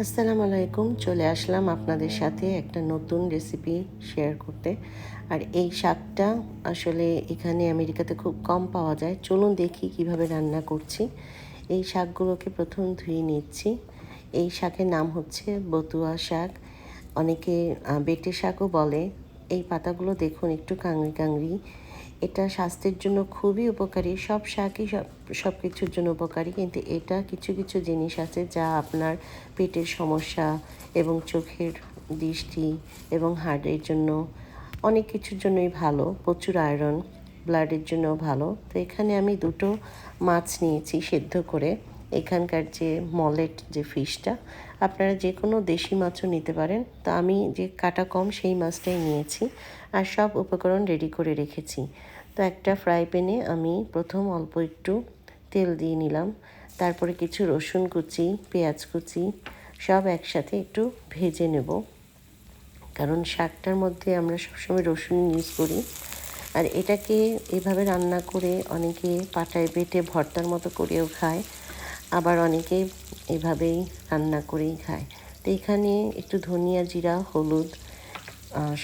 আসসালামু আলাইকুম। চলে আসলাম আপনাদের সাথে একটা নতুন রেসিপি শেয়ার করতে। আর এই শাকটা আসলে এখানে আমেরিকাতে খুব কম পাওয়া যায়। চলুন দেখি কিভাবে রান্না করছি। এই শাকগুলোকে প্রথম ধুয়ে নিচ্ছি। এই শাকের নাম হচ্ছে বতুয়া শাক। অনেকে বেঁটে শাকও বলে। এই পাতাগুলো দেখুন একটু কাংড়ি কাংড়ি। এটা স্বাস্থ্যের জন্য খুবই উপকারী। সব শাকই সব কিছুর জন্য উপকারী, কিন্তু এটা কিছু কিছু জিনিস আছে যা আপনার পেটের সমস্যা এবং চোখের দৃষ্টি এবং হার্টের জন্য অনেক কিছুর জন্যই ভালো। প্রচুর আয়রন, ব্লাডের জন্যও ভালো। তো এখানে আমি দুটো মাছ নিয়েছি সেদ্ধ করে। এখানকার যে মলেট যে ফিশটা, আপনারা যে কোনো দেশি মাছও নিতে পারেন। তো আমি যে কাটা কম সেই মাছটাই নিয়েছি আর সব উপকরণ রেডি করে রেখেছি। তো একটা ফ্রাই প্যানে আমি প্রথম অল্প একটু তেল দিয়ে নিলাম। তারপরে কিছু রসুন কুচি, পেঁয়াজ কুচি সব একসাথে একটু ভেজে নেব, কারণ শাকটার মধ্যে আমরা সবসময় রসুন ইউজ করি। আর এটাকে এভাবে রান্না করে অনেকে পাটায় বেটে ভর্তার মতো করেও খায়, আবার অনেকে এভাবেই রান্না করেই খায়। তো এখানে একটু ধনিয়া, জিরা, হলুদ,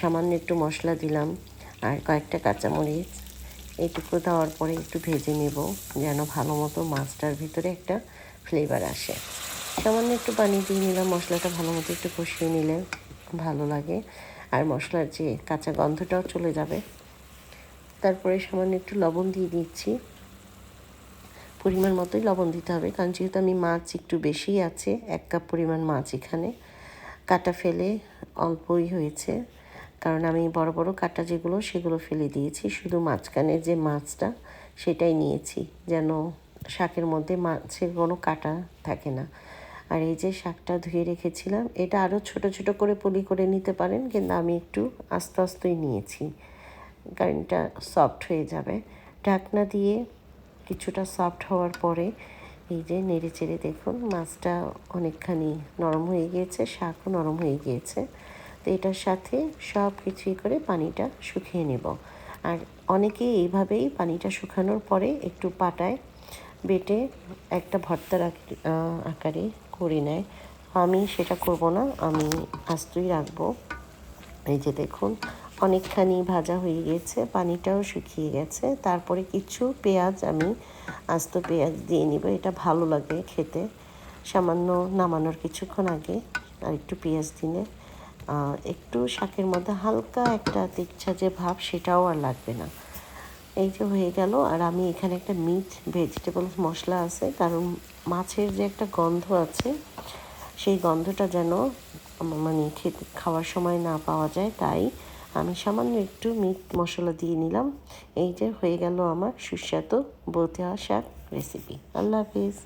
সামান্য একটু মশলা দিলাম আর কয়েকটা কাঁচামরিচ। এইটুকু দেওয়ার পরে একটু ভেজে নেব যেন ভালো মতো মাছটার ভিতরে একটা ফ্লেভার আসে। সামান্য একটু পানি দিয়ে নিলাম, মশলাটা ভালো মতো একটু কষিয়ে নিলে ভালো লাগে আর মশলার যে কাঁচা গন্ধটাও চলে যাবে। তারপরে সামান্য একটু লবণ দিয়ে দিচ্ছি। পরিমাণ মতোই লবণ দিতে হবে, কারণ যেহেতু আমি মাছ একটু বেশিই আছে, 1 কাপ পরিমাণ মাছ এখানে কাটা ফেলে অল্পই হয়েছে, কারণ আমি বড় বড় কাটা যেগুলো সেগুলো ফেলে দিয়েছি, শুধু মাঝখানে যে মাছটা সেটাই নিয়েছি, যেন শাকের মধ্যে মাছের কোনো কাটা থাকে না। আর এই যে শাকটা ধুয়ে রেখেছিলাম, এটা আরও ছোট ছোট করে পলি করে নিতে পারেন, কিন্তু আমি একটু আস্তে আস্তেই নিয়েছি কারণ এটা সফট হয়ে যাবে। ঢাকনা দিয়ে কিছুটা সফট হওয়ার পরে এই যে নেড়ে চেড়ে দেখুন মাছটা অনেকখানি নরম হয়ে গিয়েছে, শাকও নরম হয়ে গিয়েছে। তো এটার সাথে সব কিছুই করে পানিটা শুকিয়ে নেব। আর অনেকে এইভাবেই পানিটা শুকানোর পরে একটু পাটায় বেটে একটা ভর্তার আকারে করে নেয়। আমি সেটা করব না, আমি আস্তই রাখবো। এই যে দেখুন অনেকখানি ভাজা হয়ে গেছে, পানিটাও শুকিয়ে গেছে। তারপরে কিছু পেঁয়াজ আমি আস্ত পেঁয়াজ দিয়ে নিব, এটা ভালো লাগে খেতে। সামান্য নামানোর কিছুক্ষণ আগে আর একটু পেঁয়াজ দিলে একটু শাকের মধ্যে হালকা একটা তেচ্ছা যে ভাব সেটাও আর লাগবে না। এই যে হয়ে গেল। আর আমি এখানে একটা মিট ভেজিটেবলস মশলা আছে, কারণ মাছের যে একটা গন্ধ আছে সেই গন্ধটা যেন মানে খাওয়ার সময় না পাওয়া যায়, তাই আমি সামান্য একটু মিট মশলা দিয়ে নিলাম। এই যে হয়ে গেল আমার সুস্বাদু বতুয়া শাক রেসিপি। আল্লাহ হাফিজ।